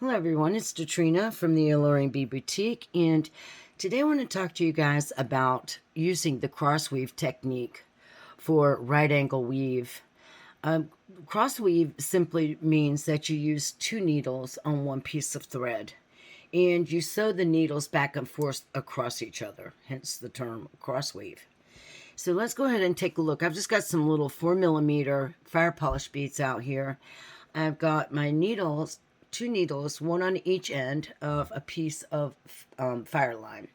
Hello everyone, it's Katrina from the Alluring Bead Boutique, and today I want to talk to you guys about using the cross weave technique for right angle weave. Cross weave simply means that you use two needles on one piece of thread, and you sew the needles back and forth across each other, hence the term cross weave. So let's go ahead and take a look. I've just got some little 4mm fire polish beads out here. I've got my needles, two needles, one on each end of a piece of fire line.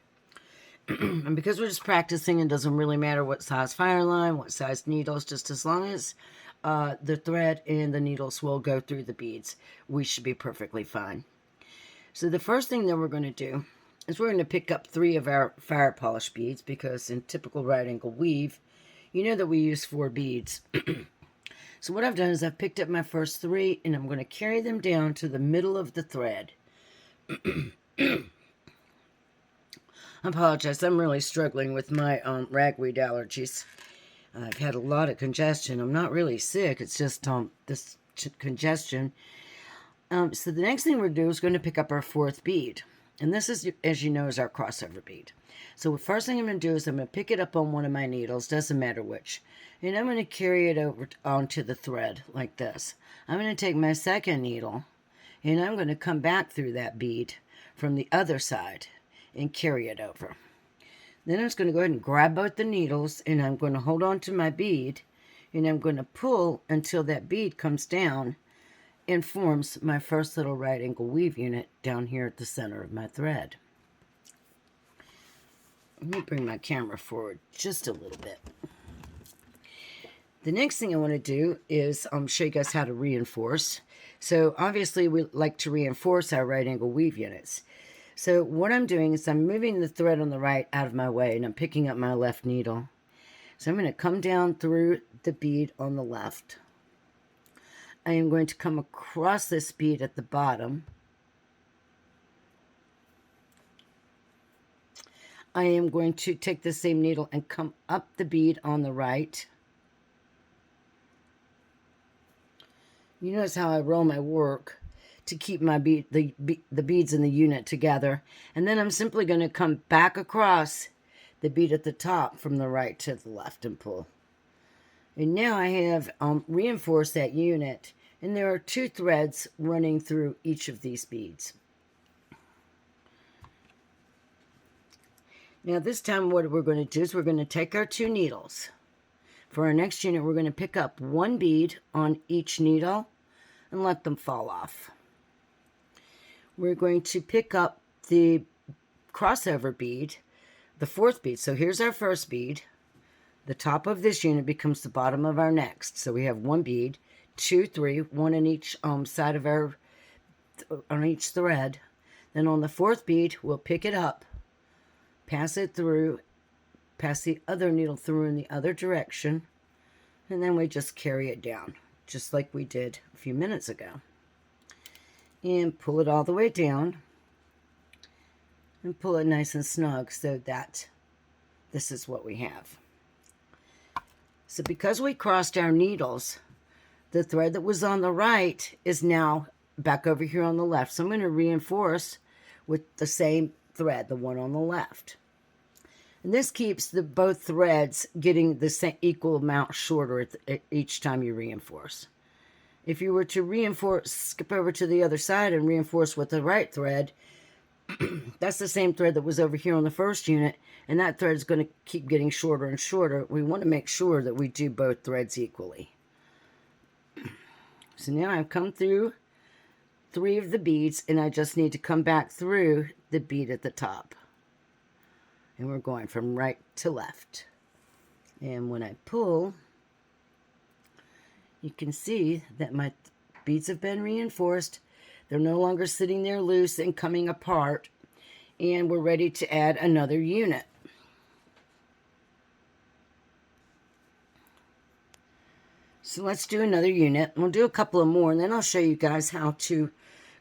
And because we're just practicing, it doesn't really matter what size fire line, what size needles, just as long as the thread and the needles will go through the beads, we should be perfectly fine. So the first thing that we're going to do is we're going to pick up 3 of our fire polish beads, because in typical right angle weave, you know that we use 4 beads. So what I've done is I've picked up my first 3, and I'm going to carry them down to the middle of the thread. I apologize, I'm really struggling with my ragweed allergies. I've had a lot of congestion. I'm not really sick, it's just this congestion. So the next thing we're going to do is going to pick up our 4th bead. And this is, as you know, is our crossover bead. So the first thing I'm going to do is I'm going to pick it up on one of my needles, doesn't matter which. And I'm going to carry it over onto the thread like this. I'm going to take my second needle and I'm going to come back through that bead from the other side and carry it over. Then I'm just going to go ahead and grab both the needles and I'm going to hold on to my bead and I'm going to pull until that bead comes down and forms my first little right angle weave unit down here at the center of my thread. Let me bring my camera forward just a little bit. The next thing I want to do is show you guys how to reinforce. So obviously we like to reinforce our right angle weave units. So what I'm doing is I'm moving the thread on the right out of my way and I'm picking up my left needle. So I'm going to come down through the bead on the left. I am going to come across this bead at the bottom. I am going to take the same needle and come up the bead on the right. You notice how I roll my work to keep my bead, the beads in the unit together. And then I'm simply going to come back across the bead at the top from the right to the left and pull. And now I have reinforced that unit, and there are 2 threads running through each of these beads. Now this time what we're going to do is we're going to take our 2 needles. For our next unit, we're going to pick up 1 bead on each needle and let them fall off. We're going to pick up the crossover bead, the 4th bead. So here's our first bead. The top of this unit becomes the bottom of our next. So we have 1 bead, 2, 3, 1 on each side of our, on each thread. Then on the 4th bead, we'll pick it up, pass it through, pass the other needle through in the other direction, and then we just carry it down, just like we did a few minutes ago. And pull it all the way down, and pull it nice and snug so that this is what we have. So because we crossed our needles, the thread that was on the right is now back over here on the left. So I'm going to reinforce with the same thread, the one on the left. And this keeps both threads getting the same equal amount shorter each time you reinforce. If you were to reinforce, skip over to the other side and reinforce with the right thread, that's the same thread that was over here on the first unit, and that thread is going to keep getting shorter and shorter. We want to make sure that we do both threads equally. So now I've come through 3 of the beads, and I just need to come back through the bead at the top. And we're going from right to left. And when I pull, you can see that my beads have been reinforced. They're no longer sitting there loose and coming apart. And we're ready to add another unit. So let's do another unit. We'll do a couple of more, and then I'll show you guys how to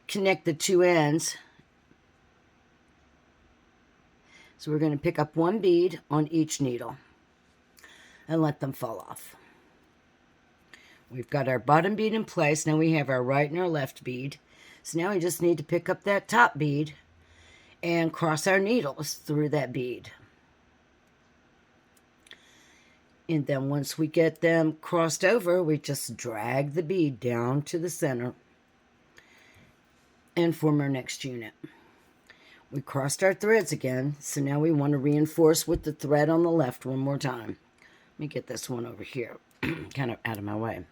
connect the 2 ends. So we're going to pick up 1 bead on each needle and let them fall off. We've got our bottom bead in place. Now we have our right and our left bead. So now we just need to pick up that top bead and cross our needles through that bead. And then once we get them crossed over, we just drag the bead down to the center and form our next unit. We crossed our threads again, so now we want to reinforce with the thread on the left one more time. Let me get this one over here, kind of out of my way.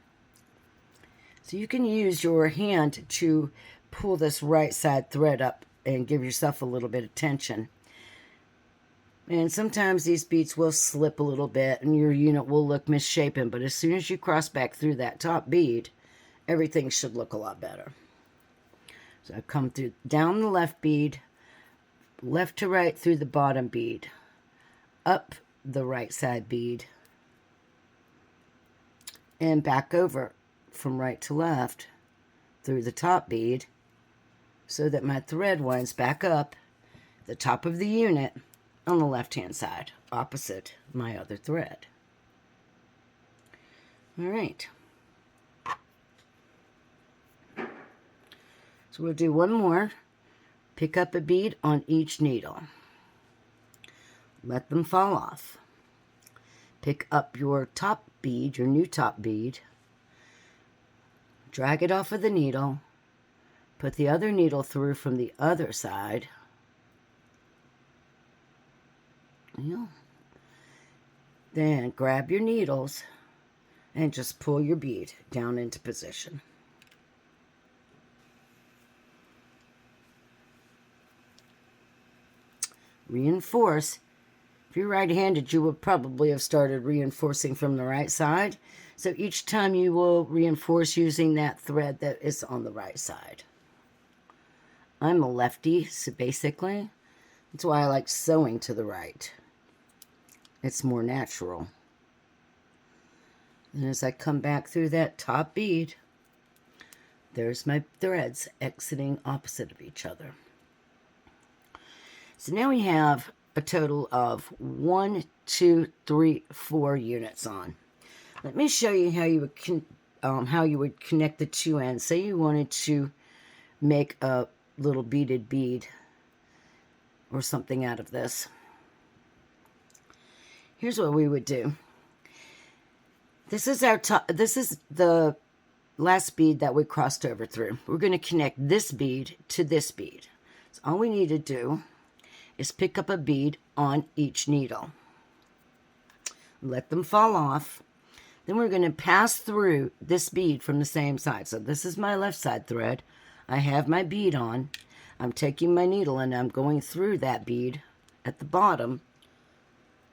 So you can use your hand to pull this right side thread up and give yourself a little bit of tension. And sometimes these beads will slip a little bit and your unit will look misshapen, but as soon as you cross back through that top bead, everything should look a lot better. So I come through down the left bead, left to right through the bottom bead, up the right side bead, and back over from right to left through the top bead so that my thread winds back up the top of the unit on the left-hand side, opposite my other thread. All right. So we'll do one more. Pick up a bead on each needle. Let them fall off. Pick up your top bead, your new top bead. Drag it off of the needle. Put the other needle through from the other side. Yeah. Then grab your needles and just pull your bead down into position. Reinforce. If you're right-handed, you would probably have started reinforcing from the right side. So each time you will reinforce using that thread that is on the right side. I'm a lefty, so basically, that's why I like sewing to the right. It's more natural. And as I come back through that top bead, there's my threads exiting opposite of each other. So now we have a total of 1, 2, 3, 4 units on. Let me show you how you would connect the two ends. Say you wanted to make a little beaded bead or something out of this. Here's what we would do. This is our top. This is the last bead that we crossed over through. We're going to connect this bead to this bead. So all we need to do is pick up a bead on each needle. Let them fall off. Then we're going to pass through this bead from the same side. So this is my left side thread. I have my bead on. I'm taking my needle and I'm going through that bead at the bottom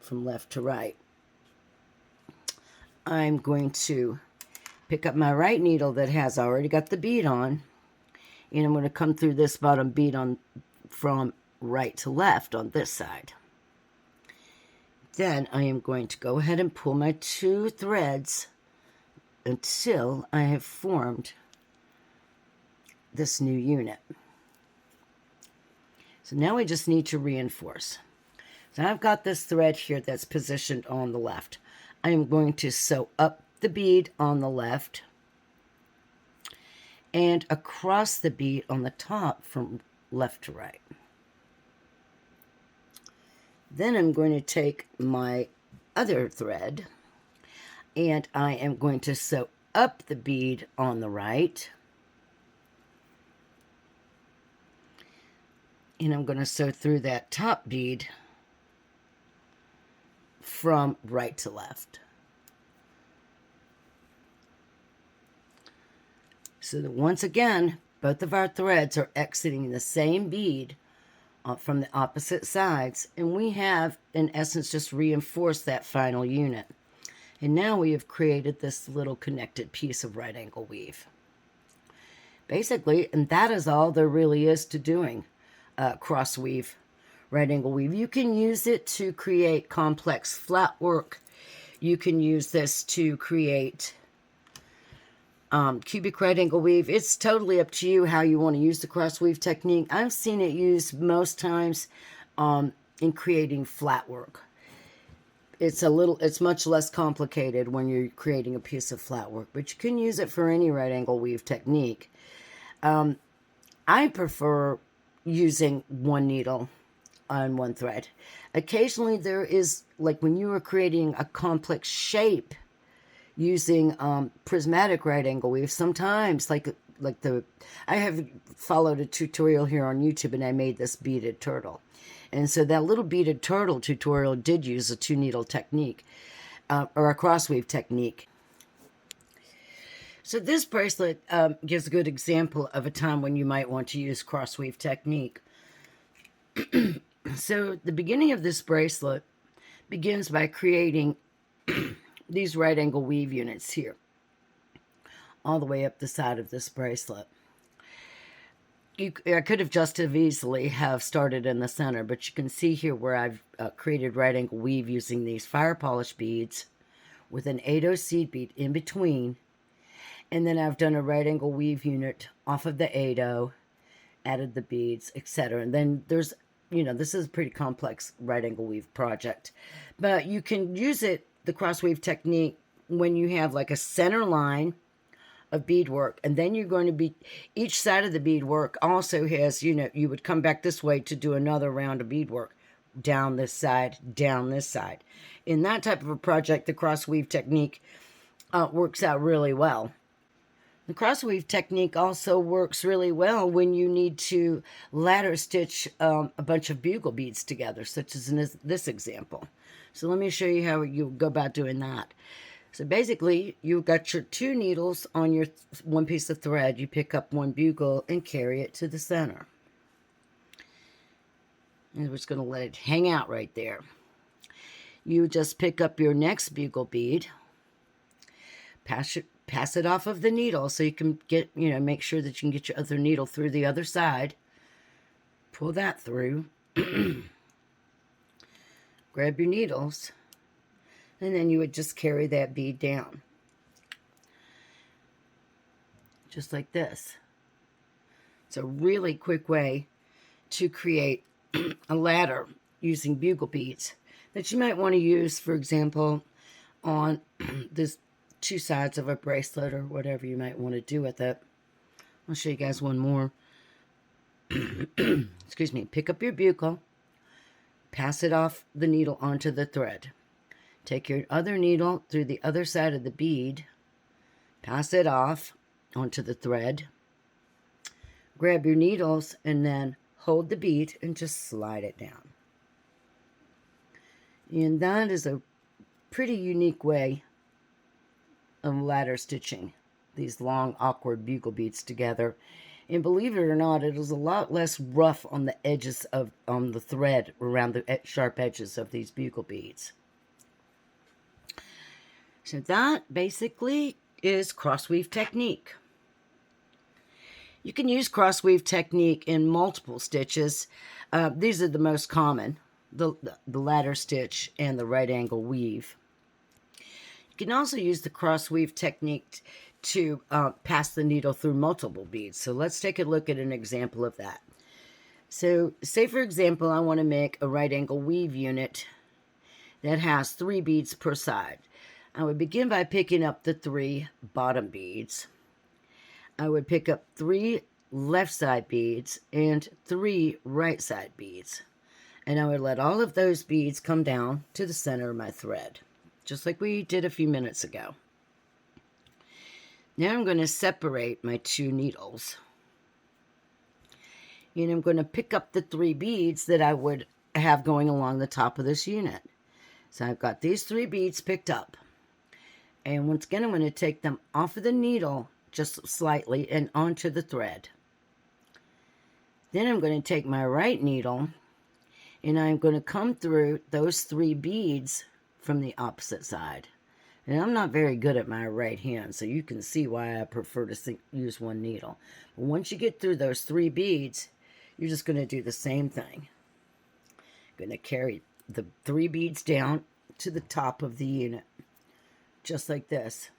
from left to right. I'm going to pick up my right needle that has already got the bead on, and I'm going to come through this bottom bead on from right to left on this side. Then I am going to go ahead and pull my 2 threads until I have formed this new unit. So now we just need to reinforce. So I've got this thread here that's positioned on the left. I am going to sew up the bead on the left and across the bead on the top from left to right. Then I'm going to take my other thread and I am going to sew up the bead on the right. And I'm going to sew through that top bead from right to left. So that once again, both of our threads are exiting the same bead from the opposite sides, and we have, in essence, just reinforced that final unit. And now we have created this little connected piece of right angle weave. Basically, and that is all there really is to doing cross weave, right angle weave. You can use it to create complex flat work. You can use this to create cubic right angle weave. It's totally up to you how you want to use the cross weave technique. I've seen it used most times in creating flat work. It's much less complicated when you're creating a piece of flat work, but you can use it for any right angle weave technique. I prefer using one needle on one thread. Occasionally there is, like when you are creating a complex shape using prismatic right angle weave, sometimes I have followed a tutorial here on YouTube and I made this beaded turtle. And so that little beaded turtle tutorial did use a 2-needle technique or a crossweave technique. So this bracelet gives a good example of a time when you might want to use crossweave technique. So the beginning of this bracelet begins by creating these right angle weave units here, all the way up the side of this bracelet. I could have just as easily have started in the center, but you can see here where I've created right angle weave using these fire polish beads with an 8/0 seed bead in between. And then I've done a right angle weave unit off of the 8/0, added the beads, etc. And then there's, this is a pretty complex right angle weave project. But you can use it, the cross weave technique, when you have like a center line of beadwork, and then you're going to be, each side of the beadwork also has, you would come back this way to do another round of beadwork, down this side, down this side. In that type of a project, the cross weave technique works out really well. The crossweave technique also works really well when you need to ladder stitch a bunch of bugle beads together, such as in this example. So let me show you how you go about doing that. So basically, you've got your 2 needles on your one piece of thread. You pick up one bugle and carry it to the center. And we're just going to let it hang out right there. You just pick up your next bugle bead, pass it off of the needle so you can get, make sure that you can get your other needle through the other side. Pull that through. Grab your needles. And then you would just carry that bead down. Just like this. It's a really quick way to create a ladder using bugle beads that you might want to use, for example, on this 2 sides of a bracelet or whatever you might want to do with it. I'll show you guys one more. Excuse me. Pick up your bugle, pass it off the needle onto the thread. Take your other needle through the other side of the bead, pass it off onto the thread, grab your needles, and then hold the bead and just slide it down. And that is a pretty unique way of ladder stitching these long, awkward bugle beads together. And believe it or not, it is a lot less rough on the edges of the thread, around the sharp edges of these bugle beads. So that basically is crossweave technique. You can use crossweave technique in multiple stitches. These are the most common, the ladder stitch and the right angle weave. You can also use the crossweave technique to pass the needle through multiple beads. So let's take a look at an example of that. So say, for example, I want to make a right angle weave unit that has 3 beads per side. I would begin by picking up the 3 bottom beads. I would pick up 3 left side beads and 3 right side beads. And I would let all of those beads come down to the center of my thread, just like we did a few minutes ago. Now I'm going to separate my 2 needles. And I'm going to pick up the 3 beads that I would have going along the top of this unit. So I've got these 3 beads picked up. And once again, I'm going to take them off of the needle just slightly and onto the thread. Then I'm going to take my right needle and I'm going to come through those 3 beads from the opposite side. And I'm not very good at my right hand, so you can see why I prefer to use one needle. But once you get through those 3 beads, you're just going to do the same thing. Going to carry the 3 beads down to the top of the unit, just like this.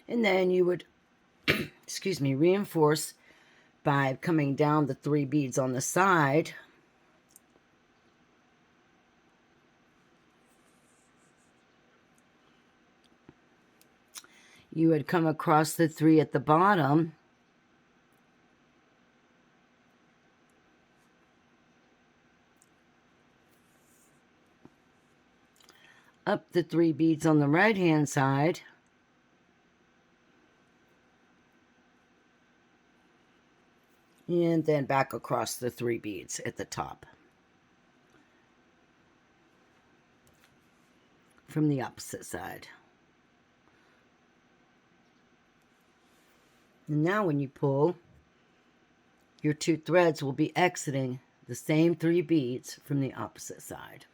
And then you would, excuse me, reinforce by coming down the 3 beads on the side. You would come across the 3 at the bottom up the 3 beads on the right hand side, and then back across the 3 beads at the top from the opposite side. And now when you pull, your 2 threads will be exiting the same 3 beads from the opposite side.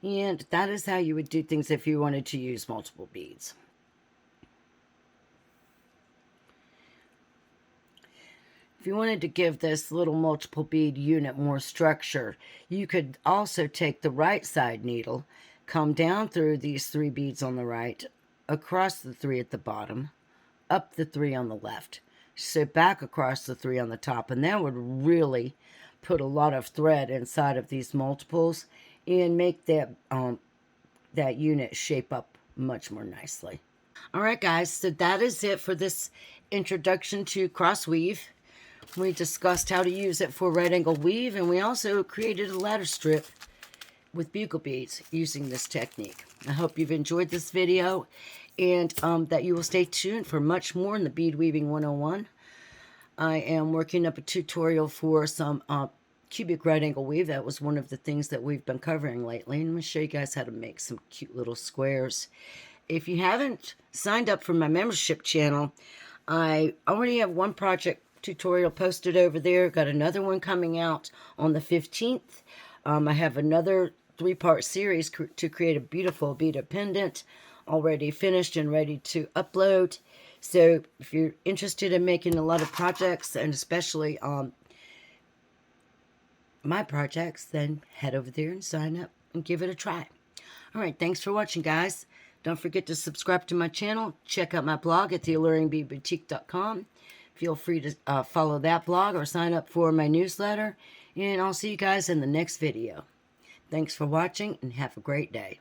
And that is how you would do things if you wanted to use multiple beads. If you wanted to give this little multiple bead unit more structure, you could also take the right side needle, come down through these 3 beads on the right, across the 3 at the bottom, up the 3 on the left, so back across the 3 on the top, and that would really put a lot of thread inside of these multiples and make that that unit shape up much more nicely. All right, guys, so that is it for this introduction to cross weave. We discussed how to use it for right angle weave, and we also created a ladder strip with bugle beads using this technique. I hope you've enjoyed this video, and that you will stay tuned for much more in the Bead Weaving 101. I am working up a tutorial for some cubic right angle weave. That was one of the things that we've been covering lately, and I'm going to show you guys how to make some cute little squares. If you haven't signed up for my membership channel, I already have one project tutorial posted over there. Got another one coming out on the 15th. I have another 3-part series to create a beautiful beaded pendant already finished and ready to upload. So if you're interested in making a lot of projects, and especially my projects, then head over there and sign up and give it a try. All right, thanks for watching, guys. Don't forget to subscribe to my channel. Check out my blog at thealluringbeadboutique.com. Feel free to follow that blog or sign up for my newsletter. And I'll see you guys in the next video. Thanks for watching and have a great day.